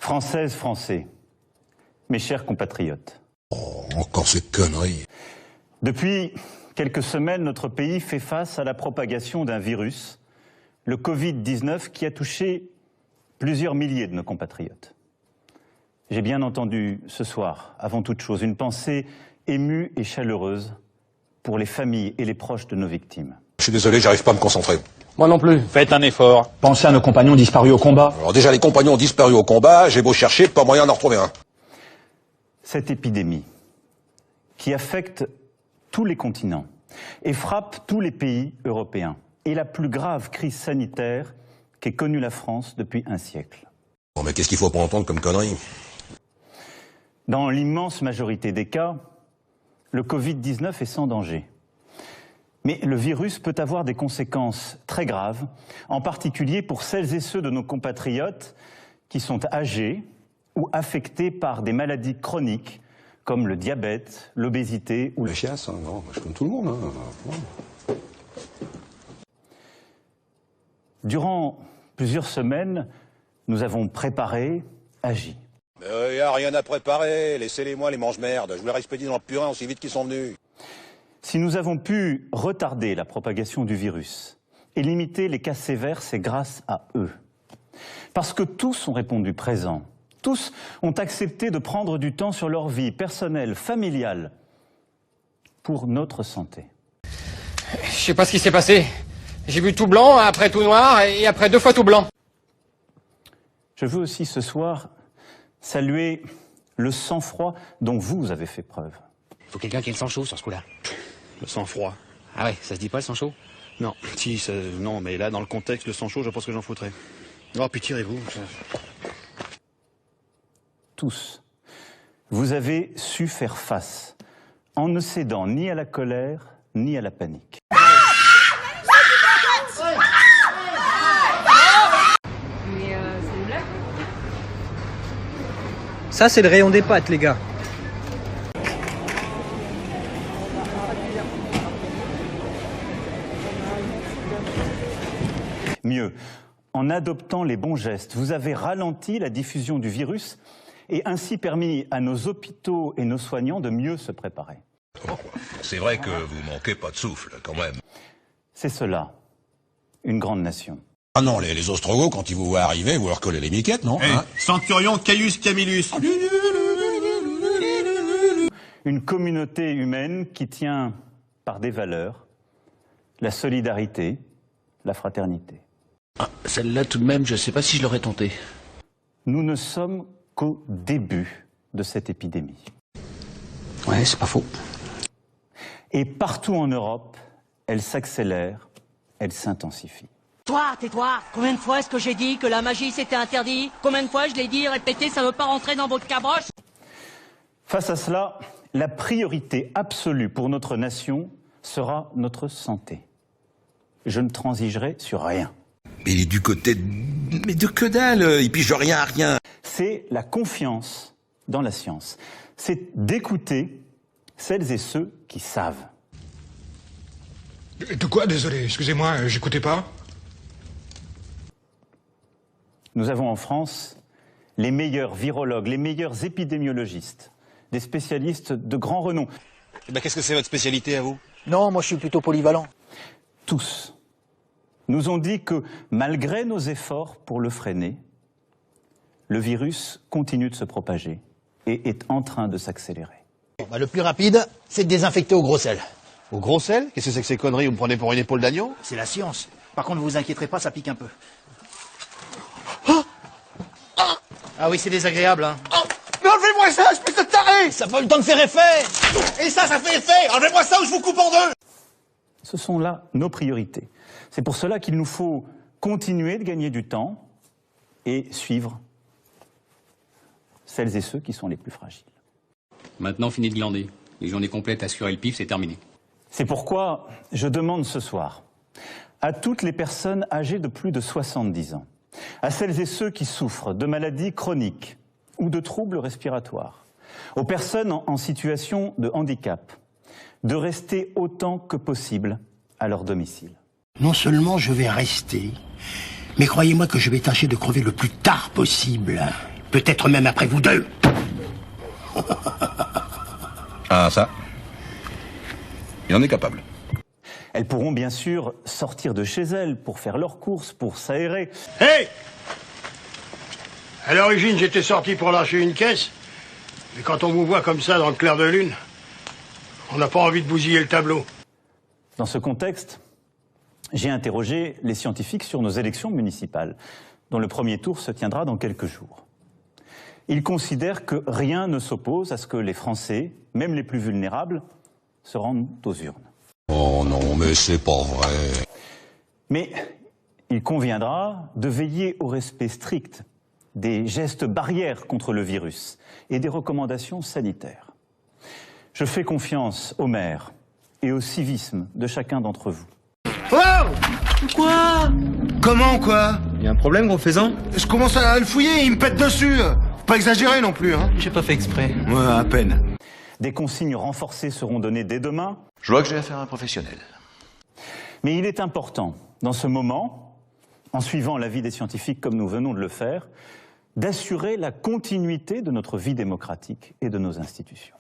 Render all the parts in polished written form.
Françaises, Français, mes chers compatriotes. Oh, encore ces conneries. Depuis quelques semaines, notre pays fait face à la propagation d'un virus, le Covid-19, qui a touché plusieurs milliers de nos compatriotes. J'ai bien entendu ce soir, avant toute chose, une pensée émue et chaleureuse pour les familles et les proches de nos victimes. Je suis désolé, j'arrive pas à me concentrer. Moi non plus. Faites un effort. Pensez à nos compagnons disparus au combat. Alors déjà, les compagnons ont disparu au combat, j'ai beau chercher, pas moyen d'en retrouver un. Cette épidémie, qui affecte tous les continents et frappe tous les pays européens, est la plus grave crise sanitaire qu'ait connue la France depuis un siècle. Bon, mais qu'est-ce qu'il faut pour entendre comme conneries? Dans l'immense majorité des cas, le Covid-19 est sans danger. Mais le virus peut avoir des conséquences très graves, en particulier pour celles et ceux de nos compatriotes qui sont âgés ou affectés par des maladies chroniques comme le diabète, l'obésité ou le chiasse, hein, non, je comme tout le monde. Hein. Durant plusieurs semaines, nous avons préparé, agi. Mais y a rien à préparer, laissez-les-moi les mange-merdes, je vous les expédie dans le purin aussi vite qu'ils sont venus. Si nous avons pu retarder la propagation du virus et limiter les cas sévères, c'est grâce à eux. Parce que tous ont répondu présent. Tous ont accepté de prendre du temps sur leur vie personnelle, familiale, pour notre santé. Je sais pas ce qui s'est passé. J'ai vu tout blanc, après tout noir, et après 2 fois tout blanc. Je veux aussi ce soir saluer le sang-froid dont vous avez fait preuve. Il faut quelqu'un qui ait le sang chaud sur ce coup-là. Le sang froid. Ah ouais, ça se dit pas le sang chaud? Non, si, non, mais là, dans le contexte, le sang chaud, je pense que j'en foutrais. Oh, puis tirez-vous. Tous, vous avez su faire face, en ne cédant ni à la colère, ni à la panique. C'est une blague? Ça, c'est le rayon des pâtes, les gars. Mieux, en adoptant les bons gestes, vous avez ralenti la diffusion du virus et ainsi permis à nos hôpitaux et nos soignants de mieux se préparer. C'est vrai que vous manquez pas de souffle, quand même. C'est cela, une grande nation. Ah non, les Ostrogoths, quand ils vous voient arriver, vous leur collez les miquettes, non? Hey, Centurion Caius Camillus. Une communauté humaine qui tient par des valeurs, la solidarité, la fraternité. Ah, celle-là, tout de même, je sais pas si je l'aurais tentée. Nous ne sommes qu'au début de cette épidémie. Ouais, c'est pas faux. Et partout en Europe, elle s'accélère, elle s'intensifie. Toi, tais-toi. Combien de fois est-ce que j'ai dit que la magie c'était interdit? Combien de fois je l'ai dit, répété, ça veut pas rentrer dans votre caboche? Face à cela, la priorité absolue pour notre nation sera notre santé. Je ne transigerai sur rien. Mais il est du côté de... Mais de que dalle, il pige rien à rien. C'est la confiance dans la science. C'est d'écouter celles et ceux qui savent. De quoi? Désolé, excusez-moi, j'écoutais pas. Nous avons en France les meilleurs virologues, les meilleurs épidémiologistes, des spécialistes de grand renom. Eh ben, qu'est-ce que c'est votre spécialité à vous? Non, moi je suis plutôt polyvalent. Tous nous ont dit que, malgré nos efforts pour le freiner, le virus continue de se propager et est en train de s'accélérer. Bon, bah, le plus rapide, c'est de désinfecter au gros sel. Au gros sel? Qu'est-ce que c'est que ces conneries? Vous me prenez pour une épaule d'agneau? C'est la science. Par contre, vous inquiéterez pas, ça pique un peu. Ah oui, c'est désagréable, hein. Mais enlevez-moi ça, espèce de taré! Ça pas eu le temps de faire effet. Et ça fait effet! Enlevez-moi ça ou je vous coupe en deux! Ce sont là nos priorités. C'est pour cela qu'il nous faut continuer de gagner du temps et suivre celles et ceux qui sont les plus fragiles. Maintenant, fini de glander. Les journées complètes assurées le pif, c'est terminé. C'est pourquoi je demande ce soir à toutes les personnes âgées de plus de 70 ans, à celles et ceux qui souffrent de maladies chroniques ou de troubles respiratoires, aux personnes en situation de handicap, de rester autant que possible à leur domicile. Non seulement je vais rester, mais croyez-moi que je vais tâcher de crever le plus tard possible. Peut-être même après vous deux. Ah, ça, il en est capable. Elles pourront bien sûr sortir de chez elles pour faire leurs courses, pour s'aérer. Hey! À l'origine, j'étais sorti pour lâcher une caisse. Mais quand on vous voit comme ça dans le clair de lune, on n'a pas envie de bousiller le tableau. Dans ce contexte, j'ai interrogé les scientifiques sur nos élections municipales, dont le premier tour se tiendra dans quelques jours. Ils considèrent que rien ne s'oppose à ce que les Français, même les plus vulnérables, se rendent aux urnes. Oh non, mais c'est pas vrai. Mais il conviendra de veiller au respect strict des gestes barrières contre le virus et des recommandations sanitaires. Je fais confiance aux maires et au civisme de chacun d'entre vous. Oh! Quoi? Comment, quoi? Il y a un problème, gros faisan? Je commence à le fouiller, il me pète dessus. Faut pas exagérer non plus, hein. J'ai pas fait exprès. Ouais, à peine. Des consignes renforcées seront données dès demain. Je vois que j'ai affaire à un professionnel. Mais il est important, dans ce moment, en suivant l'avis des scientifiques comme nous venons de le faire, d'assurer la continuité de notre vie démocratique et de nos institutions.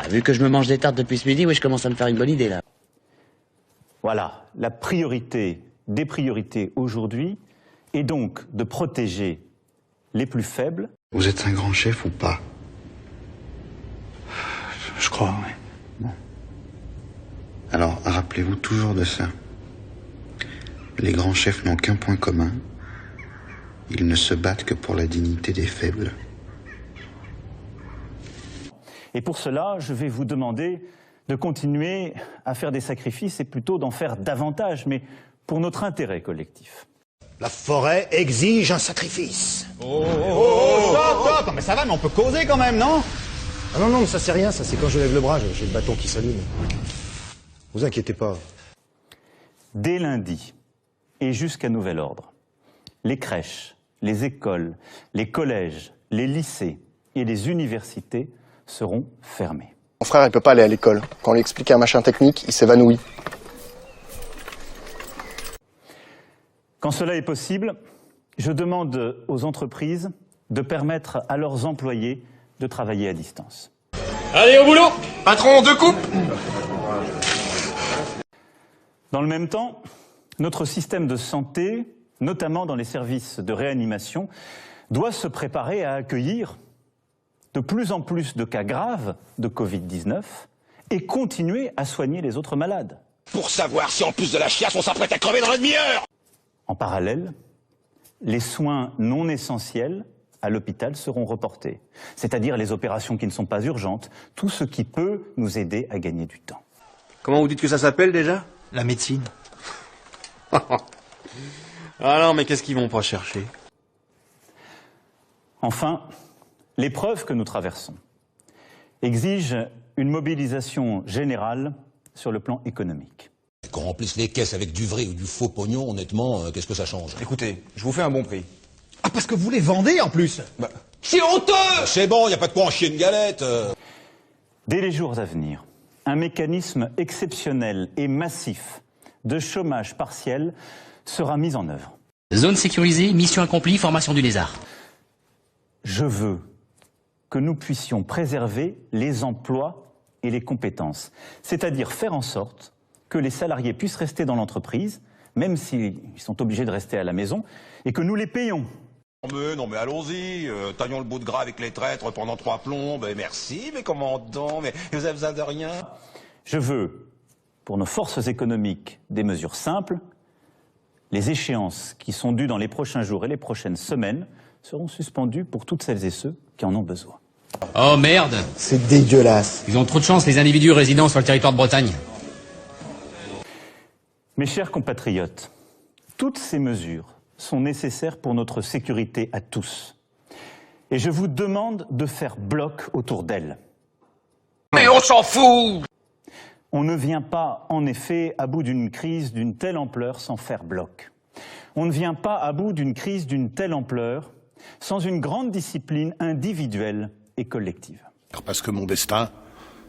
Vu que je me mange des tartes depuis ce midi, oui, je commence à me faire une bonne idée, là. Voilà, la priorité des priorités aujourd'hui est donc de protéger les plus faibles. Vous êtes un grand chef ou pas? Je crois, oui. Bon. Alors, rappelez-vous toujours de ça. Les grands chefs n'ont qu'un point commun. Ils ne se battent que pour la dignité des faibles. Et pour cela, je vais vous demander de continuer à faire des sacrifices et plutôt d'en faire davantage, mais pour notre intérêt collectif. La forêt exige un sacrifice. Stop, mais ça va, mais on peut causer quand même, non? Ah non, mais ça c'est rien, ça c'est quand je lève le bras, j'ai le bâton qui s'allume. Vous inquiétez pas. Dès lundi et jusqu'à nouvel ordre, les crèches, les écoles, les collèges, les lycées et les universités seront fermés. Mon frère, il peut pas aller à l'école. Quand on lui explique un machin technique, il s'évanouit. Quand cela est possible, je demande aux entreprises de permettre à leurs employés de travailler à distance. Allez, au boulot! Patron, deux coupes! Dans le même temps, notre système de santé, notamment dans les services de réanimation, doit se préparer à accueillir de plus en plus de cas graves de Covid-19 et continuer à soigner les autres malades. Pour savoir si en plus de la chiasse, on s'apprête à crever dans la demi-heure. En parallèle, les soins non essentiels à l'hôpital seront reportés, c'est-à-dire les opérations qui ne sont pas urgentes, tout ce qui peut nous aider à gagner du temps. Comment vous dites que ça s'appelle déjà? La médecine. Ah non, mais qu'est-ce qu'ils vont pas chercher? Enfin, l'épreuve que nous traversons exige une mobilisation générale sur le plan économique. Qu'on remplisse les caisses avec du vrai ou du faux pognon, honnêtement, qu'est-ce que ça change? Écoutez, je vous fais un bon prix. Ah, parce que vous les vendez en plus. C'est honteux! C'est bon, y a pas de quoi en chier une galette. Dès les jours à venir, un mécanisme exceptionnel et massif de chômage partiel sera mis en œuvre. Zone sécurisée, mission accomplie, formation du lézard. Je veux que nous puissions préserver les emplois et les compétences, c'est-à-dire faire en sorte que les salariés puissent rester dans l'entreprise, même s'ils sont obligés de rester à la maison, et que nous les payons. Non mais allons-y, taillons le bout de gras avec les traîtres pendant 3 plombs, merci, mais commandant, mais vous avez besoin de rien. Je veux, pour nos forces économiques, des mesures simples. Les échéances qui sont dues dans les prochains jours et les prochaines semaines seront suspendues pour toutes celles et ceux qui en ont besoin. Oh merde! C'est dégueulasse. Ils ont trop de chance, les individus résidant sur le territoire de Bretagne. Mes chers compatriotes, toutes ces mesures sont nécessaires pour notre sécurité à tous. Et je vous demande de faire bloc autour d'elles. Mais on s'en fout! On ne vient pas, en effet, à bout d'une crise d'une telle ampleur sans faire bloc. On ne vient pas à bout d'une crise d'une telle ampleur sans une grande discipline individuelle et collective. Parce que mon destin,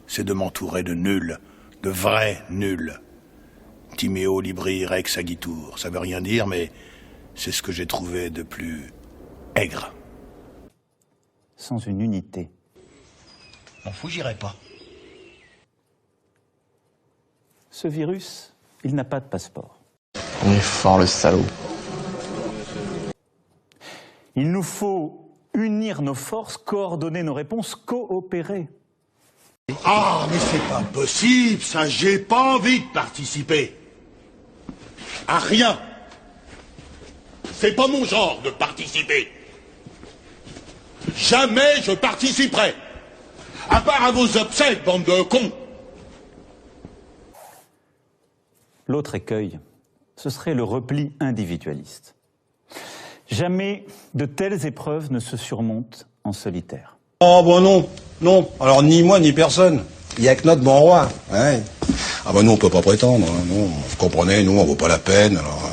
c'est de m'entourer de nuls, de vrais nuls. Timéo libri rex agitur. Ça veut rien dire, mais c'est ce que j'ai trouvé de plus aigre. sans une unité. M'en fous, j'irai pas. Ce virus, il n'a pas de passeport. On est fort, le salaud. Il nous faut unir nos forces, coordonner nos réponses, coopérer. Ah, mais c'est pas possible, ça, j'ai pas envie de participer. À rien. C'est pas mon genre de participer. Jamais je participerai. À part à vos obsèques, bande de cons. L'autre écueil, ce serait le repli individualiste. Jamais de telles épreuves ne se surmontent en solitaire. Oh, bon, non, non. Alors, ni moi, ni personne. Il y a que notre bon roi. Ouais. Ah, bah, nous, on peut pas prétendre. Hein. Non, vous comprenez, nous, on vaut pas la peine, alors...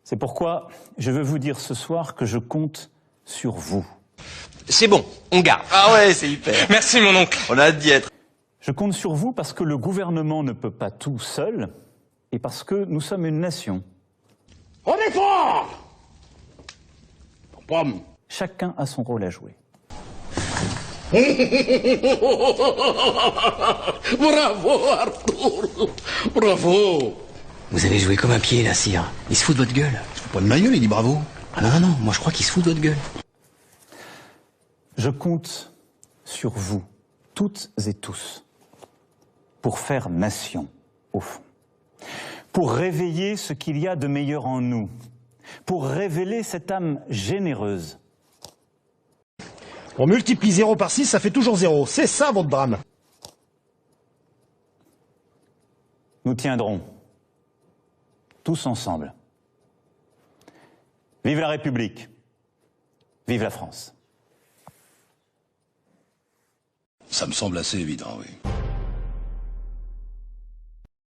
C'est pourquoi je veux vous dire ce soir que je compte sur vous. C'est bon, on garde. Ah ouais, c'est hyper. Merci, mon oncle. On a hâte d'y être. Je compte sur vous parce que le gouvernement ne peut pas tout seul et parce que nous sommes une nation. On est fort. Pomme. Chacun a son rôle à jouer. Bravo, Arthur. Bravo. Vous avez joué comme un pied, là, sire. Il se fout de votre gueule. Je fous pas de ma gueule, il dit bravo. Ah non, non, non, moi je crois qu'il se fout de votre gueule. Je compte sur vous, toutes et tous, pour faire nation, au fond. Pour réveiller ce qu'il y a de meilleur en nous. Pour révéler cette âme généreuse. On multiplie 0 par 6, ça fait toujours 0. C'est ça, votre drame. Nous tiendrons, tous ensemble. Vive la République. Vive la France. Ça me semble assez évident, oui.